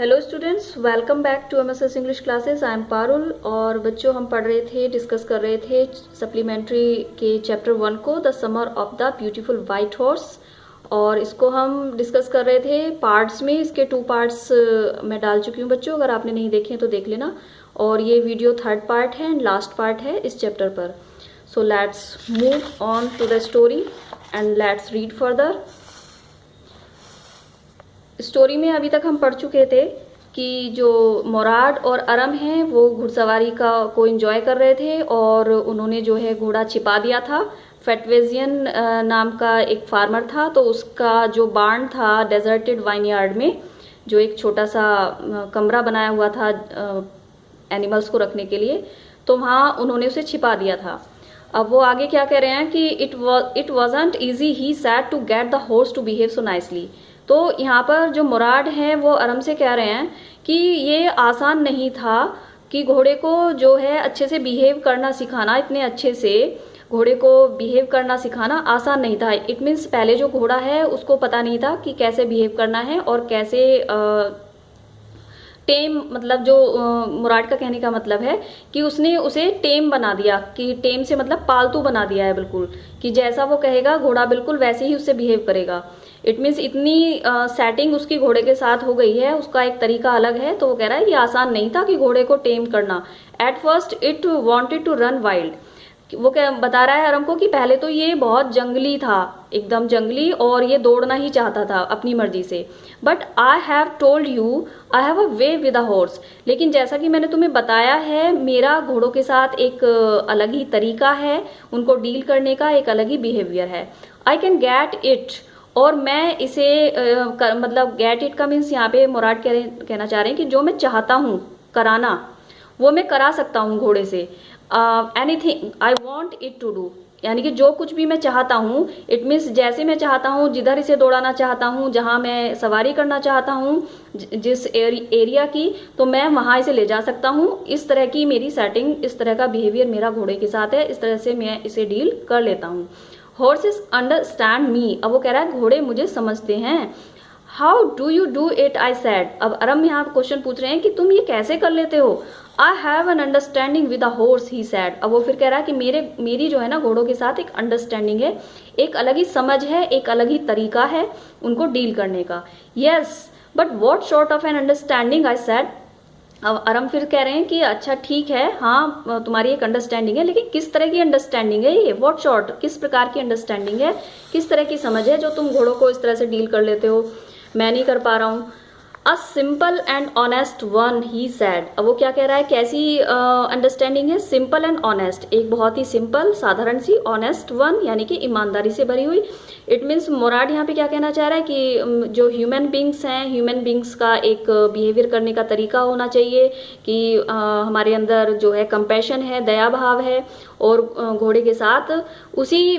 Hello students, welcome back to MSS English classes. I am Parul. और बच्चों, हम पढ़ रहे थे, डिस्कस कर रहे थे सप्लीमेंट्री के चैप्टर 1 को, the summer of the beautiful white horse. और इसको हम डिस्कस कर रहे थे पार्ट्स में। इसके 2 पार्ट्स मैं डाल चुकी हूँ बच्चों, अगर आपने नहीं देखे तो देख लेना। और ये वीडियो 3rd पार्ट है एंड लास्ट पार्ट है इस चैप्टर पर। So let's move on to the story and let's read further. Story में अभी तक हम पढ़ चुके थे कि जो मोराद और अरम हैं वो घुड़सवारी को एंजॉय कर रहे थे और उन्होंने जो है घोड़ा छिपा दिया था। फेटवेजियन नाम का एक फार्मर था, तो उसका जो बार्न था डेजर्टेड वाइनयार्ड में, जो एक छोटा सा कमरा बनाया हुआ था एनिमल्स को रखने के लिए, तो वहाँ उन्होंने उसे छिपा दिया था। अब वो आगे क्या कह रहे हैं कि it wasn't easy he said to get the horse to behave so nicely. तो यहाँ पर जो मुराद है वो अरम से कह रहे हैं कि ये आसान नहीं था कि घोड़े को जो है अच्छे से बिहेव करना सिखाना, इतने अच्छे से घोड़े को बिहेव करना सिखाना आसान नहीं था। इट मीन्स पहले जो घोड़ा है उसको पता नहीं था कि कैसे बिहेव करना है और कैसे टेम, मतलब जो मुराद का कहने का मतलब है कि उसने उसे टेम बना दिया, कि टेम से मतलब पालतू बना दिया है बिल्कुल, कि जैसा वो कहेगा घोड़ा बिल्कुल वैसे ही उससे बिहेव करेगा। इट मीन्स इतनी सेटिंग उसकी घोड़े के साथ हो गई है, उसका एक तरीका अलग है। तो वो कह रहा है ये आसान नहीं था कि घोड़े को टेम करना। At first it wanted to run wild. वो क्या बता रहा है अरम को कि पहले तो ये बहुत जंगली था, एकदम जंगली, और ये दौड़ना ही चाहता था अपनी मर्जी से। But I have told you I have a way with a horse. लेकिन जैसा कि मैंने तुम्हें बताया है, मेरा घोड़ों के साथ एक अलग ही तरीका है, उनको डील करने का एक अलग ही बिहेवियर है। आई कैन गेट इट, और मैं इसे मतलब गेट इट का मीन्स यहाँ पे मुराद कहना चाह रहे हैं कि जो मैं चाहता हूँ कराना वो मैं करा सकता हूँ घोड़े से। Anything I want it to do, यानी कि जो कुछ भी मैं चाहता हूँ, इट मीन्स जैसे मैं चाहता हूँ, जिधर इसे दौड़ाना चाहता हूँ, जहाँ मैं सवारी करना चाहता हूँ, जिस एरिया की, तो मैं वहां इसे ले जा सकता हूँ। इस तरह की मेरी सेटिंग, इस तरह का बिहेवियर मेरा घोड़े के साथ है, इस तरह से मैं इसे डील कर लेता हूँ। Horses understand me. अब वो कह रहा है घोड़े मुझे समझते हैं। How do you do it I said. अब अरम यहाँ क्वेश्चन पूछ रहे हैं कि तुम ये कैसे कर लेते हो। I have an understanding with a horse he said. अब वो फिर कह रहा है कि मेरी जो है ना घोड़ों के साथ एक अंडरस्टैंडिंग है, एक अलग ही समझ है, एक अलग ही तरीका है उनको डील करने का। Yes but what sort of an understanding I said. अब अरम फिर कह रहे हैं कि अच्छा ठीक है, हाँ तुम्हारी एक अंडरस्टैंडिंग है, लेकिन किस तरह की अंडरस्टैंडिंग है ये, व्हाट सॉर्ट, किस प्रकार की अंडरस्टैंडिंग है, किस तरह की समझ है जो तुम घोड़ों को इस तरह से डील कर लेते हो, मैं नहीं कर पा रहा हूँ। A simple and honest one he said. अब वो क्या कह रहा है, कैसी अंडरस्टैंडिंग है, सिंपल एंड ऑनेस्ट, एक बहुत ही सिंपल साधारण सी, ऑनेस्ट वन यानी कि ईमानदारी से भरी हुई। इट मीन्स मुराद यहाँ पे क्या कहना चाह रहा है कि जो ह्यूमन बींग्स हैं, ह्यूमन बींग्स का एक बिहेवियर करने का तरीका होना चाहिए कि हमारे अंदर जो है कंपैशन है, दया भाव है, और घोड़े के साथ उसी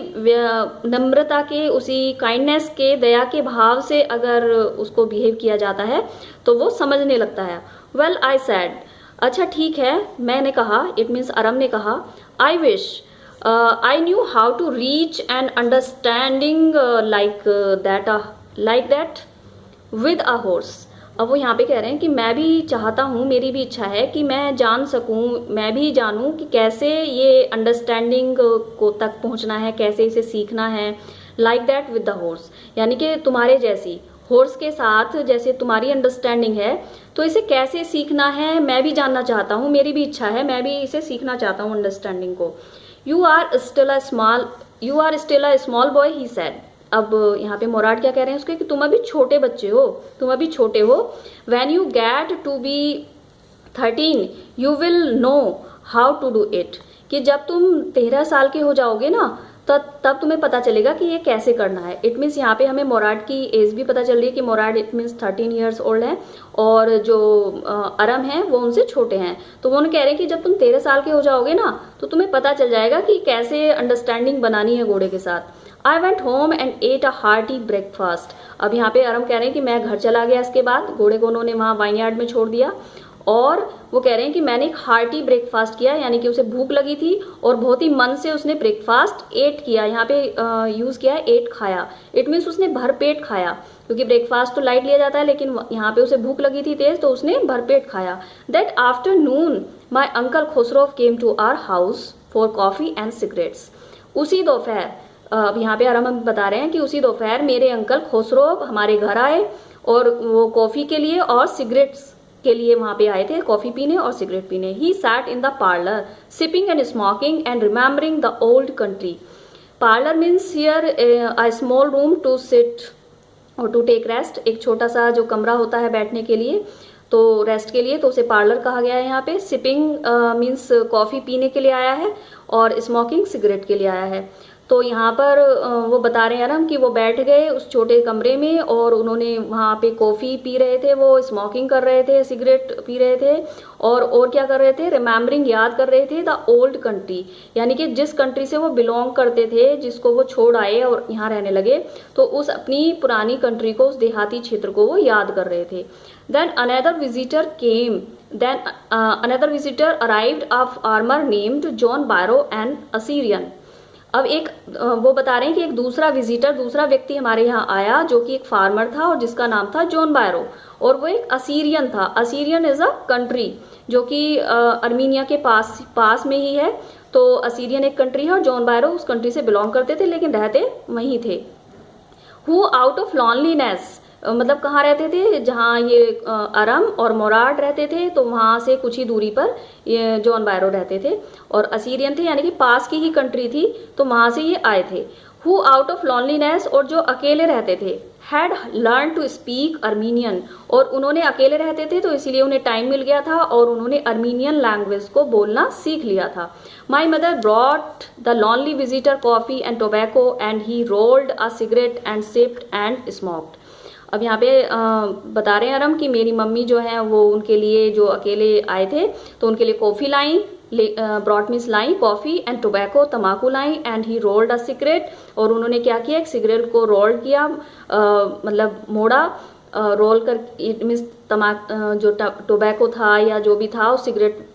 नम्रता के, उसी काइंडनेस के, दया के भाव से अगर उसको बिहेव किया जाता है तो वो समझने लगता है। वेल आई सैड, अच्छा ठीक है मैंने कहा, इट मीन्स अरम ने कहा, I wish I knew how to reach an understanding like that with a horse. अब वो यहाँ पे कह रहे हैं कि मैं भी चाहता हूँ, मेरी भी इच्छा है कि मैं जान सकूँ, मैं भी जानूँ कि कैसे ये अंडरस्टैंडिंग को तक पहुँचना है, कैसे इसे सीखना है। Like that with the horse, यानी कि तुम्हारे जैसी, हॉर्स के साथ जैसे तुम्हारी अंडरस्टैंडिंग है, तो इसे कैसे सीखना है मैं भी जानना चाहता हूँ, मेरी भी इच्छा है, मैं भी इसे सीखना चाहता हूँ अंडरस्टैंडिंग को। You are still a small boy he said. अब यहाँ पे मुराद क्या कह रहे हैं उसके कि तुम अभी छोटे बच्चे हो, तुम अभी छोटे हो। When you get to be 13 you will know how to do it, कि जब तुम 13 साल के हो जाओगे ना, तब तुम्हें पता चलेगा कि ये कैसे करना है। इट मीन्स यहाँ पे हमें मुराद की एज भी पता चल रही है कि मुराद इट मीन्स 13 ईयर्स ओल्ड है, और जो अरम है वो उनसे छोटे हैं। तो वो कह रहे हैं कि जब तुम 13 साल के हो जाओगे ना, तो तुम्हें पता चल जाएगा कि कैसे अंडरस्टैंडिंग बनानी है घोड़े के साथ। I went home and at a hearty breakfast. अब यहाँ पे अरम कह रहे हैं कि मैं घर चला गया, इसके बाद घोड़े को उन्होंने वहाँ वाइनयार्ड में छोड़ दिया, और वो कह रहे हैं कि मैंने एक हार्टी ब्रेकफास्ट किया, यानी कि उसे भूख लगी थी और बहुत ही मन से उसने ब्रेकफास्ट एट किया। यहाँ पे यूज किया है एट, खाया। इट मीन्स उसने भरपेट खाया, क्योंकि ब्रेकफास्ट तो लाइट लिया जाता है, लेकिन यहाँ पे उसे भूख लगी थी तेज, तो उसने भरपेट खाया। That afternoon my uncle Khosrove came to our house for coffee and cigarettes. उसी दोपहर, अब यहाँ पे आराम हम बता रहे हैं कि उसी दोपहर मेरे अंकल खुसरो हमारे घर आए और वो कॉफी के लिए और सिगरेट्स के लिए वहां पे आए थे, कॉफी पीने और सिगरेट पीने। He sat in the parlour sipping and smoking and remembering the old country. Parlour means here a small room to sit और टू टेक रेस्ट, एक छोटा सा जो कमरा होता है बैठने के लिए, तो रेस्ट के लिए, तो उसे पार्लर कहा गया है यहाँ पे। सिपिंग मीन्स कॉफी पीने के लिए आया है और स्मोकिंग सिगरेट के लिए आया है। तो यहाँ पर वो बता रहे हैं आराम कि वो बैठ गए उस छोटे कमरे में और उन्होंने वहाँ पे कॉफ़ी पी रहे थे, वो स्मोकिंग कर रहे थे, सिगरेट पी रहे थे और क्या कर रहे थे, रिमेम्बरिंग, याद कर रहे थे द ओल्ड कंट्री, यानी कि जिस कंट्री से वो बिलोंग करते थे, जिसको वो छोड़ आए और यहाँ रहने लगे, तो उस अपनी पुरानी कंट्री को, उस देहाती क्षेत्र को वो याद कर रहे थे। Then another visitor came, then another visitor arrived of armour named John Byro and Assyrian. अब एक वो बता रहे हैं कि एक दूसरा विजिटर, दूसरा व्यक्ति हमारे यहाँ आया जो कि एक फार्मर था और जिसका नाम था जॉन बायरो, और वो एक असीरियन था। असीरियन इज अ कंट्री जो कि अर्मीनिया के पास में ही है। तो असीरियन एक कंट्री है और जॉन बायरो उस कंट्री से बिलोंग करते थे लेकिन रहते वहीं थे। हु आउट ऑफ लॉनलीनेस, मतलब कहाँ रहते थे, जहाँ ये अरम और मोराड रहते थे, तो वहाँ से कुछ ही दूरी पर ये जॉन बायरो रहते थे और असीरियन थे, यानी कि पास की ही कंट्री थी, तो वहाँ से ये आए थे। हु आउट ऑफ लॉनलीनेस, और जो अकेले रहते थे, had learn to speak Armenian, और उन्होंने अकेले रहते थे तो इसीलिए उन्हें टाइम मिल गया था और उन्होंने अर्मीनियन लैंग्वेज को बोलना सीख लिया था। My mother brought the lonely visitor coffee and tobacco and he rolled a cigarette and sipped and smoked. अब यहाँ पे बता रहे हैं आरम कि मेरी मम्मी जो है वो उनके लिए, जो अकेले आए थे, तो उनके लिए कॉफ़ी लाई, ब्रॉट मीन्स लाई कॉफ़ी, एंड टोबैको तम्बाकू लाई, and he rolled a cigarette, और उन्होंने क्या किया, एक सिगरेट को रोल किया, मतलब मोड़ा, रोल कर, इट मीन्स जो टोबैको था या जो भी था उस सिगरेट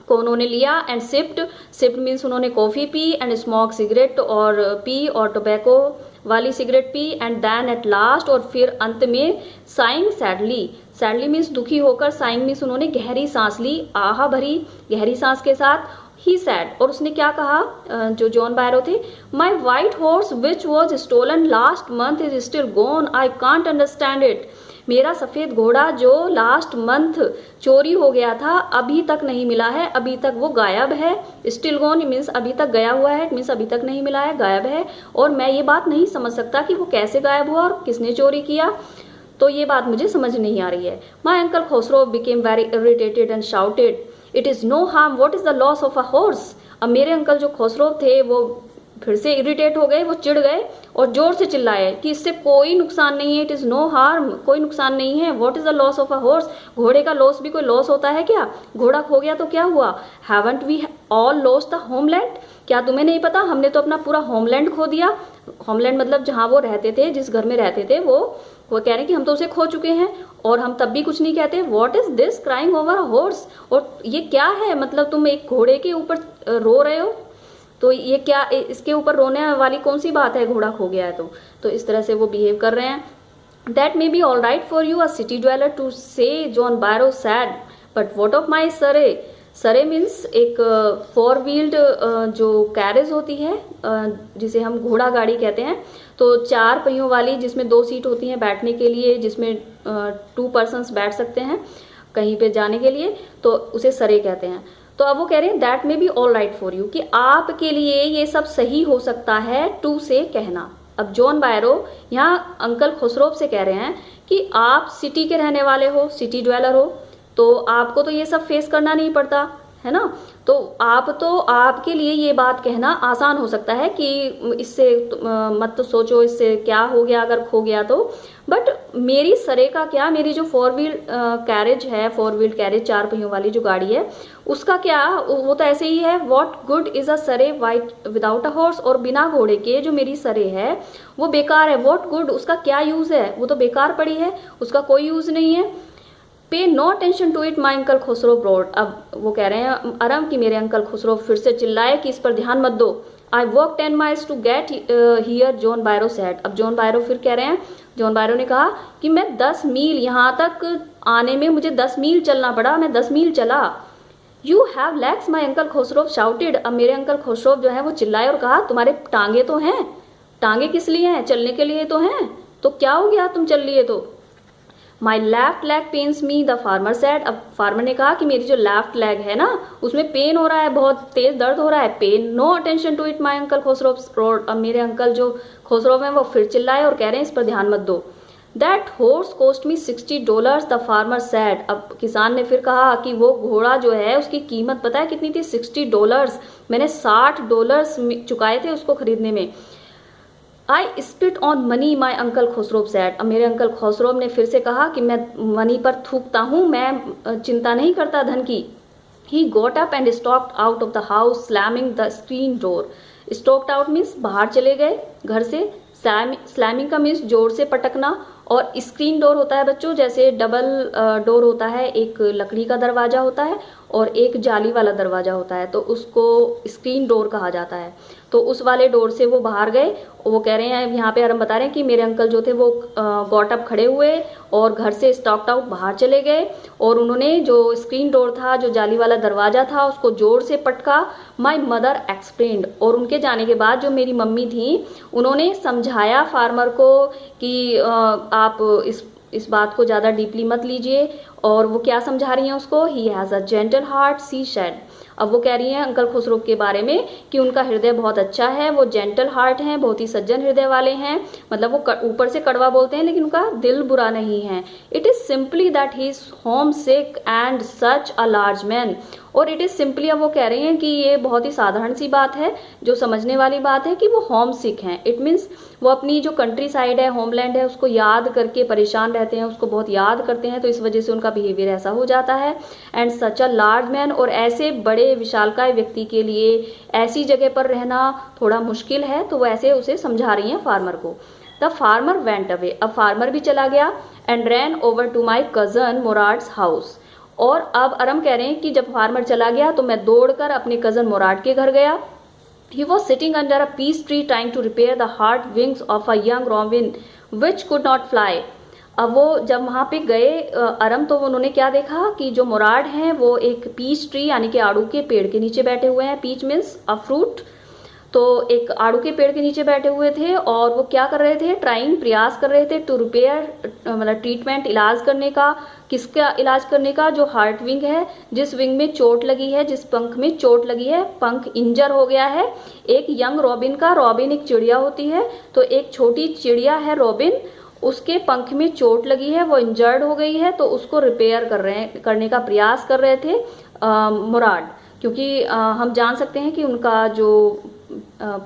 को उन्होंने लिया, एंड सिप्ड मीन्स उन्होंने कॉफ़ी पी, एंड स्मोक सिगरेट और पी, और टोबैको वाली सिगरेट पी, एंड देन एट लास्ट, और फिर अंत में साइंग सैडली, सैडली मीन्स दुखी होकर, साइंग मीन्स उन्होंने गहरी सांस ली, आहा भरी गहरी सांस के साथ। ही सैड, और उसने क्या कहा, जो जॉन बायरो थे, my white horse which was stolen last month is still gone, I can't understand it. मेरा सफ़ेद घोड़ा जो लास्ट मंथ चोरी हो गया था अभी तक नहीं मिला है, अभी तक वो गायब है। स्टिल गॉन मीन्स अभी तक गया हुआ है, मीन्स अभी तक नहीं मिला है, गायब है, और मैं ये बात नहीं समझ सकता कि वो कैसे गायब हुआ और किसने चोरी किया, तो ये बात मुझे समझ नहीं आ रही है। My uncle Khosrove became very irritated and shouted, it is no harm, what is the loss of a horse. अब मेरे अंकल जो खुसरो थे वो फिर से इरिटेट हो गए, वो चिढ़ गए और जोर से चिल्लाए कि इससे कोई नुकसान नहीं है, इट इज़ नो हार्म, कोई नुकसान नहीं है। What is the loss of a horse, घोड़े का लॉस भी कोई लॉस होता है क्या, घोड़ा खो गया तो क्या हुआ। Haven't we all lost the homeland, क्या तुम्हें नहीं पता हमने तो अपना पूरा होमलैंड खो दिया। होमलैंड मतलब जहाँ वो रहते थे, जिस घर में रहते थे, वो कह रहे हैं कि हम तो उसे खो चुके हैं और हम तब भी कुछ नहीं कहते। What is this crying over a horse, और ये क्या है, मतलब तुम एक घोड़े के ऊपर रो रहे हो, तो ये क्या, इसके ऊपर रोने वाली कौन सी बात है, घोड़ा खो गया है तो इस तरह से वो बिहेव कर रहे हैं। That may be all right for you a city dweller to say John Byro said, but what of my surrey. Surrey means एक फोर व्हील्ड जो कैरेज होती है, जिसे हम घोड़ा गाड़ी कहते हैं, तो 4 पहियों वाली जिसमें 2 सीट होती हैं बैठने के लिए, जिसमें 2 पर्सन्स बैठ सकते हैं कहीं पे जाने के लिए, तो उसे सरे कहते हैं। तो अब वो कह रहे हैं that may be all right for you, कि आपके लिए ये सब सही हो सकता है, टू से कहना। अब जॉन बायरो यहाँ अंकल खुसरो से कह रहे हैं कि आप सिटी के रहने वाले हो, सिटी ड्वेलर हो, तो आपको तो ये सब फेस करना नहीं पड़ता है ना, तो आपके लिए ये बात कहना आसान हो सकता है कि इससे मत तो सोचो इससे क्या हो गया अगर खो गया तो, बट मेरी सरे का क्या, मेरी जो 4 व्हील कैरेज है, 4 व्हील कैरेज 4 पहियों वाली जो गाड़ी है, उसका क्या, वो तो ऐसे ही है। व्हाट गुड इज अ सरे वाइट विदाउट अ हॉर्स, और बिना घोड़े के जो मेरी सरे है वो बेकार है। व्हाट गुड, उसका क्या यूज है, वो तो बेकार पड़ी है, उसका कोई यूज नहीं है। Pay no attention to it my uncle Khosrove roared. अब वो कह रहे हैं अरम कि मेरे अंकल खुसरो फिर से चिल्लाए कि इस पर ध्यान मत दो। I walk 10 miles to get here, John Byro said. अब जॉन बायरो फिर कह रहे हैं, जॉन बायरो ने कहा कि मैं 10 मील, यहाँ तक आने में मुझे 10 मील चलना पड़ा, मैं 10 मील चला। You have legs my uncle Khusro shouted. अब मेरे अंकल खुसरो जो है वो चिल्लाए और कहा तुम्हारे टांगे तो हैं। टांगे किस लिए हैं? चलने के लिए तो हैं। तो क्या हो गया तुम चल लिए तो? My left leg pens me, the farmer said. अब फार्मर ने कहा कि मेरी जो लेफ्ट लेग है ना उसमें पेन हो रहा है, बहुत तेज दर्द हो रहा है, pain. No attention to it my uncle Khosrove roared. अब मेरे अंकल जो खुसरो हैं वो फिर चिल्लाए और कह रहे हैं इस पर ध्यान मत दो। That horse cost me $60, the farmer said. अब किसान ने फिर कहा कि वो घोड़ा जो है उसकी कीमत पता है कितनी थी? $60। मैंने $60 चुकाए थे उसको खरीदने में। आई spit on money my uncle Khusro said. अब मेरे अंकल खुसरो ने फिर से कहा कि मैं मनी पर थूकता हूँ, मैं चिंता नहीं करता धन की। He got up and stalked out of the house slamming the screen door. Stalked out means बाहर चले गए घर से, स्लैमिंग का मीन्स जोर से पटकना, और स्क्रीन डोर होता है बच्चों जैसे डबल डोर होता है, एक लकड़ी का दरवाजा होता है और एक जाली वाला दरवाजा होता है, तो उसको स्क्रीन डोर कहा जाता है। तो उस वाले डोर से वो बाहर गए। वो कह रहे हैं यहाँ पे आरम बता रहे हैं कि मेरे अंकल जो थे वो गॉट अप खड़े हुए और घर से स्टॉक्ड आउट बाहर चले गए, और उन्होंने जो स्क्रीन डोर था, जो जाली वाला दरवाजा था, उसको जोर से पटका। My mother explained. और उनके जाने के बाद जो मेरी मम्मी थी उन्होंने समझाया फार्मर को कि आप इस बात को ज़्यादा डीपली मत लीजिए। और वो क्या समझा रही हैं उसको? He has a gentle heart, she said. अब वो कह रही हैं अंकल खुसरो के बारे में कि उनका हृदय बहुत अच्छा है, वो जेंटल हार्ट हैं, बहुत ही सज्जन हृदय वाले हैं। मतलब वो ऊपर से कड़वा बोलते हैं लेकिन उनका दिल बुरा नहीं है। It is simply that he is home sick and such a large man. और इट इज़ सिंपली, अब वो कह रही हैं कि ये बहुत ही साधारण सी बात है, जो समझने वाली बात है कि वो होम सिक हैं। इट मीन्स वो अपनी जो कंट्री साइड है, होमलैंड है, उसको याद करके परेशान रहते हैं, उसको बहुत याद करते हैं, तो इस वजह से उनका बिहेवियर ऐसा हो जाता है। And such a large man, और ऐसे बड़े विशालकाय व्यक्ति के लिए ऐसी जगह पर रहना थोड़ा मुश्किल है, तो वो ऐसे उसे समझा रही हैं फार्मर को। The farmer went away. अब फार्मर भी चला गया। And ran over to my cousin Mourad's house. और अब अरम कह रहे हैं कि जब फार्मर चला गया तो मैं दौड़कर अपने कजन मुराद के घर गया। He was sitting under a peach tree trying to repair the hard wings of a young robin which could not fly. अब वो जब वहाँ पे गए अरम, तो उन्होंने क्या देखा कि जो मुराद हैं वो एक पीच ट्री यानी कि आड़ू के पेड़ के नीचे बैठे हुए हैं। Peach means a fruit. तो एक आड़ू के पेड़ के नीचे बैठे हुए थे और वो क्या कर रहे थे? ट्राइंग, प्रयास कर रहे थे, टू रिपेयर मतलब ट्रीटमेंट, इलाज करने का। किसका इलाज करने का? जो हार्ट विंग है, जिस विंग में चोट लगी है, जिस पंख में चोट लगी है, पंख इंजर हो गया है। एक यंग रॉबिन का, रॉबिन एक चिड़िया होती है, तो एक छोटी चिड़िया है रॉबिन, उसके पंख में चोट लगी है, वो इंजर्ड हो गई है, तो उसको रिपेयर करने का प्रयास कर रहे थे मुराद। क्योंकि हम जान सकते हैं कि उनका जो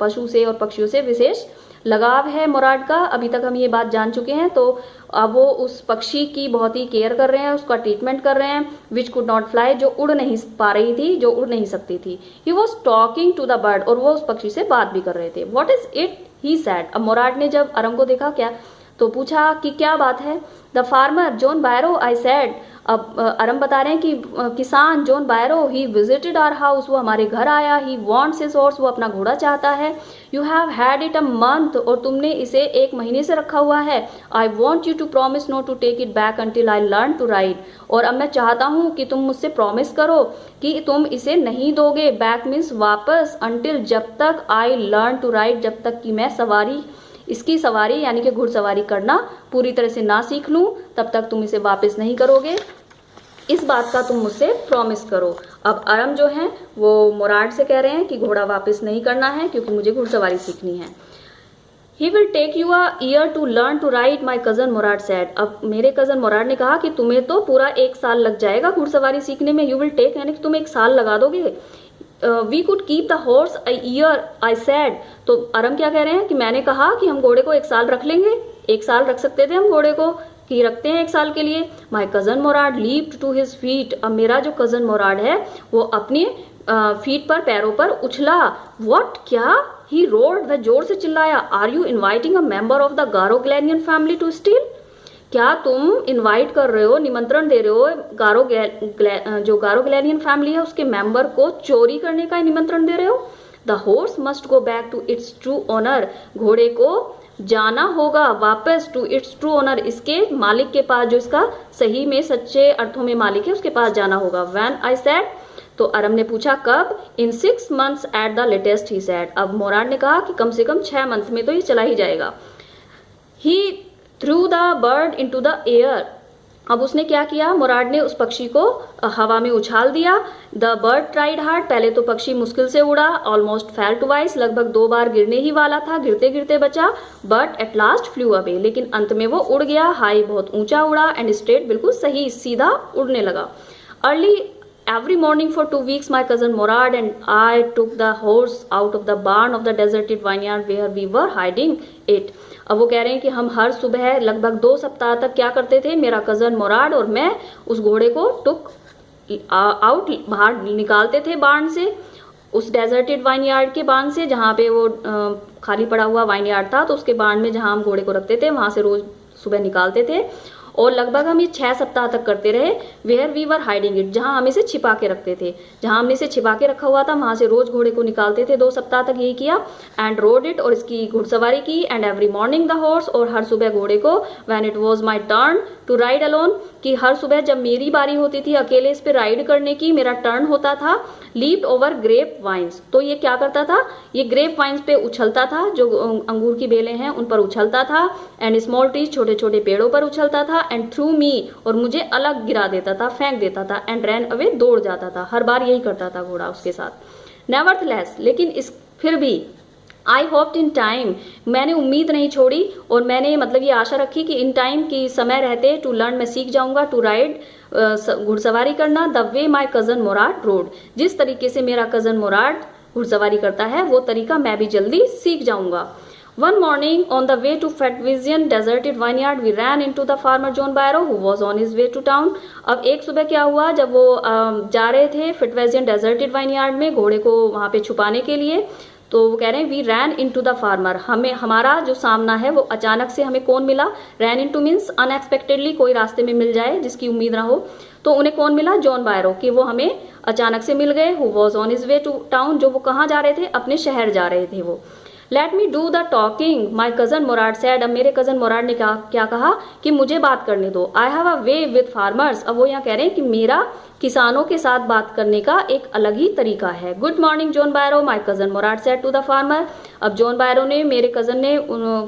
पशु से और पक्षियों से विशेष लगाव है मुराद का, अभी तक हम ये बात जान चुके हैं। तो अब वो उस पक्षी की बहुत ही केयर कर रहे हैं, उसका ट्रीटमेंट कर रहे हैं। विच कुड नॉट फ्लाई, जो उड़ नहीं पा रही थी, जो उड़ नहीं सकती थी। He was talking to the bird, और वो उस पक्षी से बात भी कर रहे थे। What is it, he said. अब मुराद ने जब अरम को देखा क्या, तो पूछा कि क्या बात है। The farmer John Byro, I said. अब अरम बता रहे हैं कि किसान John Byro, he visited our house, वो हमारे घर आया। ही वॉन्ट्स हिज हॉर्स, वो अपना घोड़ा चाहता है। You have had it a month, और तुमने इसे 1 महीने से रखा हुआ है। I want you to promise not to take it back until I learn to ride, और अब मैं चाहता हूँ कि तुम मुझसे प्रॉमिस करो कि तुम इसे नहीं दोगे। बैक मीन्स वापस, अंटिल जब तक, आई लर्न टू राइड जब तक कि मैं इसकी सवारी यानी कि घुड़सवारी करना पूरी तरह से ना सीख लूं, तब तक तुम इसे वापस नहीं करोगे। इस बात का तुम मुझसे प्रॉमिस करो। अब अरम जो है वो मुराद से कह रहे हैं कि घोड़ा वापस नहीं करना है क्योंकि मुझे घुड़सवारी सीखनी है। He will take you a year to learn to ride, my cousin Murad said। अब मेरे कजन मुराद ने कहा कि तुम्हें तो पूरा 1 साल लग जाएगा घुड़सवारी सीखने में। You will take यानी कि तुम 1 साल लगा दोगे। We could keep the horse a year, I said. तो अरम क्या कह रहे हैं कि मैंने कहा कि हम घोड़े को 1 साल रख लेंगे, 1 साल रख सकते थे हम घोड़े को, कि रखते हैं 1 साल के लिए। My cousin Mourad leaped to his feet. अब मेरा जो कजन मुराद है वो अपने फीट पर, पैरों पर उछला। व्हाट, क्या? ही रोड, वह जोर से चिल्लाया। Are you inviting a member of the Garoghlanian family to steal? क्या तुम इनवाइट कर रहे हो, निमंत्रण दे रहे हो जो गारोग्लैनियन फैमिली है उसके मेंबर को चोरी करने का निमंत्रण दे रहे हो? The horse must go back to its true owner, घोड़े को जाना होगा वापस टू इट्स ट्रू ऑनर, इसके मालिक के पास, जो इसका सही में सच्चे अर्थों में मालिक है उसके पास जाना होगा। व्हेन आई सेड, तो अरम ने पूछा कब? इन 6 months at the latest, he said. अब मोराड ने कहा कि कम से कम 6 मंथ में तो ये चला ही जाएगा। He threw the bird into the air, अब उसने क्या किया, मोराड ने उस पक्षी को हवा में उछाल दिया। द बर्ड ट्राइड हार्ड, पहले तो पक्षी मुश्किल से उड़ा, ऑलमोस्ट फेल ट्वाइस, लगभग 2 बार गिरने ही वाला था, गिरते गिरते बचा। But at last flu away, लेकिन अंत में वो उड़ गया। हाई, बहुत ऊंचा उड़ा, एंड स्ट्रेट, बिल्कुल सही सीधा उड़ने लगा। Early every morning for 2 weeks my cousin Morad and I took the horse out of the barn of the deserted vineyard where we were hiding it। अब वो कह रहे हैं कि हम हर सुबह लगभग 2 सप्ताह तक क्या करते थे, मेरा कजन मोराड और मैं उस घोड़े को टुक आउट, बाहर निकालते थे बार्न से, उस डेजर्टेड वाइनयार्ड के बार्न से, जहाँ पे वो खाली पड़ा हुआ वाइनयार्ड था, तो उसके बार्न में जहाँ हम घोड़े को रखते थे वहां से रोज सुबह निकालते थे। और लगभग हम ये 6 सप्ताह तक करते रहे। Where we were hiding it, जहां हम इसे छिपा के रखते थे, जहां हमने इसे छिपा के रखा हुआ था वहां से रोज घोड़े को निकालते थे। 2 सप्ताह तक यही किया। एंड रोड इट, और इसकी घुड़सवारी की। And every morning the horse, और हर सुबह घोड़े को। When it was my turn to ride alone, कि हर सुबह जब मेरी बारी होती थी अकेले इस पे राइड करने की, मेरा टर्न होता था, लीप्ड ओवर ग्रेप वाइन्स, तो ये क्या करता था, ये ग्रेप वाइन्स पे उछलता था, जो अंगूर की बेलें हैं उन पर उछलता था। एंड स्मॉल ट्रीज, छोटे छोटे पेड़ों पर उछलता था। एंड थ्रू मी, और मुझे अलग गिरा देता था, फेंक देता था। एंड रैन अवे, दौड़ जाता था। हर बार यही करता था घोड़ा उसके साथ। नेवरथलेस, लेकिन इस फिर भी, आई होप्ड इन टाइम, मैंने उम्मीद नहीं छोड़ी, और मैंने मतलब ये आशा रखी कि इन टाइम, की समय रहते, टू लर्न, मैं सीख जाऊंगा, टू राइड, घुड़सवारी करना, the way my cousin Mourad rode, जिस तरीके से मेरा कजन मोराड घुड़सवारी करता है वो तरीका मैं भी जल्दी सीख जाऊंगा। One morning on the way to Fatvizian deserted vineyard we ran into the farmer John Barrow who was on his way to town। अब एक सुबह क्या हुआ, जब वो जा रहे थे फिटवेजियन डेजर्टेड वाइनयार्ड में घोड़े को वहां पे छुपाने के लिए, तो वो कह रहे हैं we ran into the farmer, हमें हमारा जो सामना है वो अचानक से हमें कौन मिला, रैन इनटू मीन्स अनएक्सपेक्टेडली, कोई रास्ते में मिल जाए जिसकी उम्मीद ना हो, तो उन्हें कौन मिला, जॉन बायरो, कि वो हमें अचानक से मिल गए। Who was on his way to town, जो वो कहाँ जा रहे थे, अपने शहर जा रहे थे वो। Let me do the talking my cousin Mourad said, अब मेरे कजन मोराड ने क्या कहा कि मुझे बात करने दो। I have a way with farmers, अब वो यहाँ कह रहे हैं कि मेरा किसानों के साथ बात करने का एक अलग ही तरीका है। Good morning John Byro, my cousin Mourad said to the farmer, अब जॉन बायरो ने, मेरे कजन ने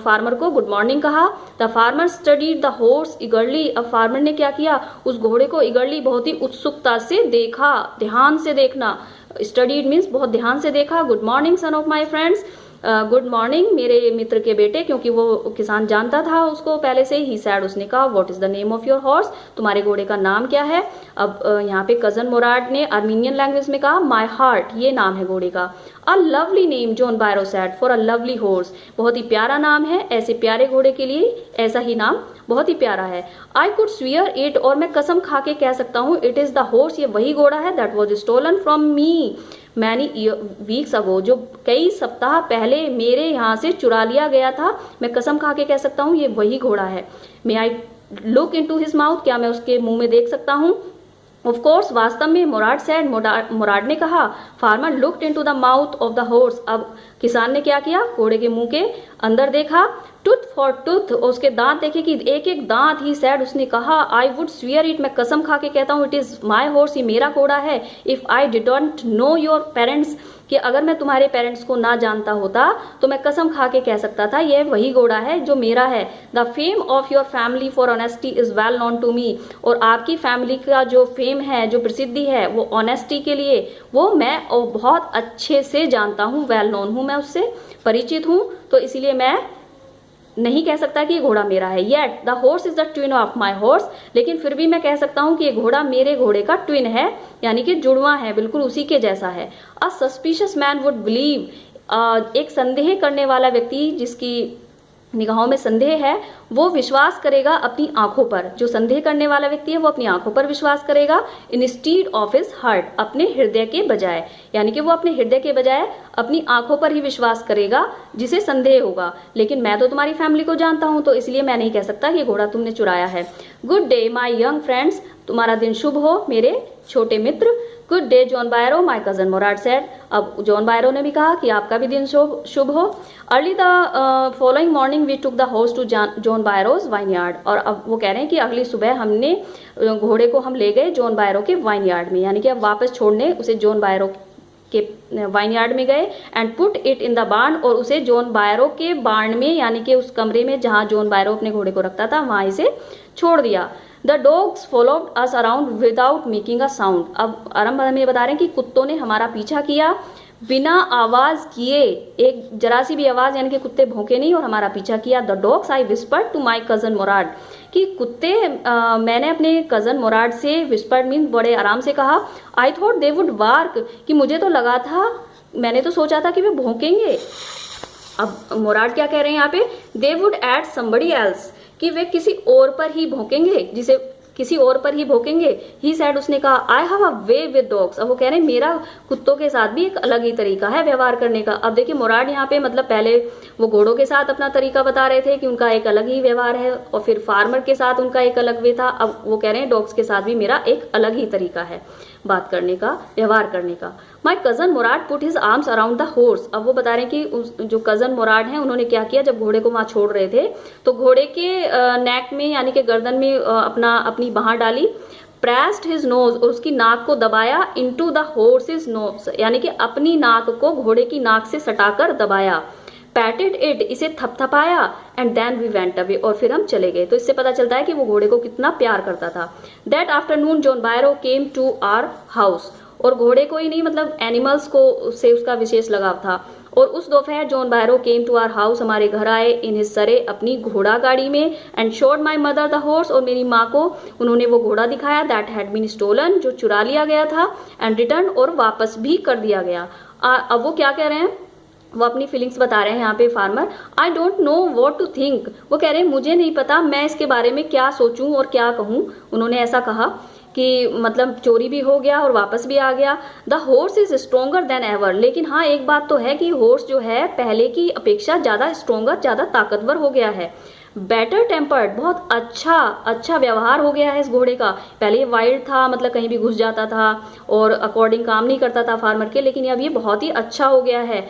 फार्मर को गुड मॉर्निंग कहा। The farmer studied the horse eagerly, अब फार्मर ने क्या किया, उस घोड़े को ईगरली, बहुत ही उत्सुकता से देखा, ध्यान से देखना, स्टडीड मीन्स बहुत ध्यान से देखा। Good morning son of my friends, good morning मेरे मित्र के बेटे, क्योंकि वो किसान जानता था उसको पहले से ही। सैड, उसने कहा what is the name of your horse, तुम्हारे घोड़े का नाम क्या है। अब यहाँ पे कजन मोराड ने आर्मीनियन लैंग्वेज में कहा माई हार्ट, ये नाम है घोड़े का। A lovely name John Byro sad for a lovely horse, बहुत ही प्यारा नाम है, ऐसे प्यारे घोड़े के लिए ऐसा ही नाम बहुत ही प्यारा है। आई कुड स्वीयर इट, और मैं कसम खा के कह सकता हूँ, इट इज द हॉर्स, ये वही घोड़ा है, that was stolen from me many weeks ago, जो कई सप्ताह पहले मेरे यहाँ से चुरा लिया गया था। मैं कसम खा के कह सकता हूँ ये वही घोड़ा है। May I look into his mouth, क्या मैं उसके मुंह में देख सकता हूँ। ऑफ कोर्स, वास्तव में, मोराड सैड, मोराड ने कहा। Farmer looked into the mouth of the horse, अब किसान ने क्या किया, घोड़े के मुंह के अंदर देखा। टूथ फॉर टूथ, और उसके दांत देखे कि एक एक दांत ही। सैड, उसने कहा आई वुड स्वीयर इट, मैं कसम खा के कहता हूँ, इट इज माई हॉर्स, ये मेरा घोड़ा है। If I didn't know your parents, कि अगर मैं तुम्हारे पेरेंट्स को ना जानता होता तो मैं कसम खा के कह सकता था ये वही घोड़ा है जो मेरा है। The fame of your family for honesty is well known to me, और आपकी फैमिली का जो फेम है, जो प्रसिद्धि है, वो ऑनेस्टी के लिए, वो मैं बहुत अच्छे से जानता हूँ, वेल नोन हूँ, मैं उससे परिचित हूँ, तो इसीलिए मैं नहीं कह सकता कि ये घोड़ा मेरा है। Yet the horse is the twin of my horse, लेकिन फिर भी मैं कह सकता हूं कि ये घोड़ा मेरे घोड़े का ट्विन है, यानी कि जुड़वा है, बिल्कुल उसी के जैसा है। अ सस्पिशियस मैन वुड बिलीव, एक संदेह करने वाला व्यक्ति, जिसकी निगाहों में संदेह है वो विश्वास करेगा अपनी आंखों पर। जो संदेह करने वाला व्यक्ति है वो अपनी आंखों पर विश्वास करेगा, इंस्टीड ऑफ हिज हार्ट, अपने हृदय के बजाय। यानी कि वो अपने हृदय के बजाय अपनी आंखों पर ही विश्वास करेगा जिसे संदेह होगा। लेकिन मैं तो तुम्हारी फैमिली को जानता हूं, तो इसलिए मैं नहीं कह सकता कि घोड़ा तुमने चुराया है। Good day my young friends, तुम्हारा दिन शुभ हो मेरे छोटे मित्र। Good day John Byro, my cousin Mourad said. अब जॉन बायरो ने भी कहा कि आपका भी दिन शुभ हो। Early the following morning we took the horse to John Byro's vineyard. और अब वो कह रहे हैं कि अगली सुबह हमने घोड़े को हम ले गए जॉन बायरो के वाइनयार्ड में, यानी कि अब वापस छोड़ने उसे जॉन बायरो के वाइनयार्ड में गए। And put it in the barn, और उसे जॉन बायरो के बार्न में, यानी कि उस कमरे में जहां जॉन बायरो अपने घोड़े को रखता था, वहां इसे छोड़ दिया। The dogs followed us around without making a sound. अब आरंभ में बता रहे हैं कि कुत्तों ने हमारा पीछा किया बिना आवाज किए, एक जरा सी भी आवाज, यानी कि कुत्ते भौंके नहीं और हमारा पीछा किया। The dogs I whispered to my cousin Mourad, कि कुत्ते मैंने अपने कजन मोराड से, विस्पर्ड मीन बड़े आराम से कहा। I thought they would bark, कि मुझे तो लगा था, मैंने तो सोचा था कि वे भौंकेंगे। अब मोराड क्या कह रहे हैं यहाँ पे, they would at somebody else, कि वे किसी और पर ही भौंकेंगे, जिसे किसी और पर ही भौंकेंगे। ही सैड, उसने कहा, I have a way with dogs. अब वो कह रहे हैं मेरा कुत्तों के साथ भी एक अलग ही तरीका है व्यवहार करने का। अब देखिए मोराड यहाँ पे मतलब पहले वो घोड़ों के साथ अपना तरीका बता रहे थे कि उनका एक अलग ही व्यवहार है, और फिर फार्मर के साथ उनका एक अलग वे था। अब वो कह रहे हैं डॉग्स के साथ भी मेरा एक अलग ही तरीका है बात करने का, व्यवहार करने का। My cousin Mourad put his arms around the horse. अब वो बता रहे हैं कि जो कजन मोराड हैं उन्होंने क्या किया, जब घोड़े को वहां छोड़ रहे थे तो घोड़े के नेक में, यानी कि गर्दन में अपनी बाह डाली। प्रेस्ड हिज नोज, और उसकी नाक को दबाया। इनटू द हॉर्सेस नोज, यानी कि अपनी नाक को घोड़े की नाक से सटाकर दबाया। पैटेड इट, इसे थपथपाया। And then we went away, और फिर हम चले गए। तो इससे पता चलता है कि वो घोड़े को कितना प्यार करता था। That afternoon John Byro came to our house, और घोड़े को ही नहीं मतलब एनिमल्स को से उसका विशेष लगाव था। और उस दोपहर John Byro came to our house, हमारे घर आए, इन हिज सरे, अपनी घोड़ा गाड़ी में। And showed my mother the horse, और मेरी माँ को उन्होंने वो घोड़ा दिखाया। दैट हैड बीन स्टोलन, जो चुरा लिया गया था। एंड रिटर्न, और वापस भी कर दिया गया। अब वो क्या कह रहे हैं, वो अपनी फीलिंग्स बता रहे हैं यहाँ पे farmer. I don't know what to think, वो कह रहे हैं मुझे नहीं पता मैं इसके बारे में क्या सोचूं और क्या कहूं। उन्होंने ऐसा कहा कि मतलब चोरी भी हो गया और वापस भी आ गया। The horse is stronger then ever, लेकिन हाँ एक बात तो है कि हॉर्स जो है पहले की अपेक्षा ज्यादा स्ट्रोंगर, ज्यादा ताकतवर हो गया है। बेटर टेम्पर्ड, बहुत अच्छा व्यवहार हो गया है इस घोड़े का। पहले ये वाइल्ड था, मतलब कहीं भी घुस जाता था और अकॉर्डिंग काम नहीं करता था फार्मर के, लेकिन अब ये बहुत ही अच्छा हो गया है।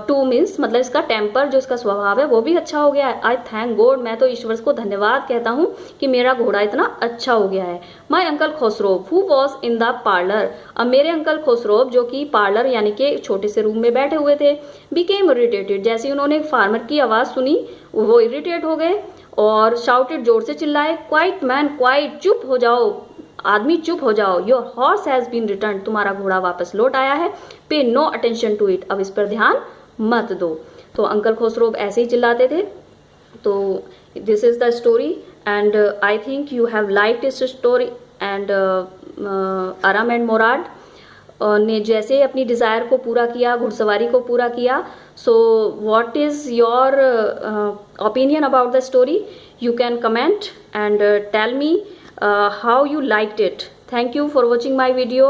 टू मीन्स मतलब इसका टेम्पर, जो इसका स्वभाव है वो भी अच्छा हो गया है। आई थैंक गॉड, मैं तो ईश्वर को धन्यवाद कहता हूँ कि मेरा घोड़ा इतना अच्छा हो गया है। My uncle Khusro who was in the parlour, अब मेरे अंकल खुसरो जो कि पार्लर यानी कि छोटे से रूम में बैठे हुए थे, बिकेम इरिटेटेड, जैसे उन्होंने फार्मर की आवाज सुनी वो इरिटेट हो गए और शाउटेड, जोर से चिल्लाए, क्वाइट मैन क्वाइट, चुप हो जाओ आदमी, चुप हो जाओ। Your horse has been return, तुम्हारा घोड़ा वापस लौट आया है। Pay no attention to it, अब इस पर ध्यान मत दो। तो अंकल खुसरो ऐसे ही चिल्लाते थे। तो this is the story and I think you have liked this story. And आराम एंड मोराड ने जैसे अपनी डिजायर को पूरा किया, घुड़सवारी को पूरा किया। So what is your opinion about the story? You can comment and tell me how you liked it. Thank you for watching my video.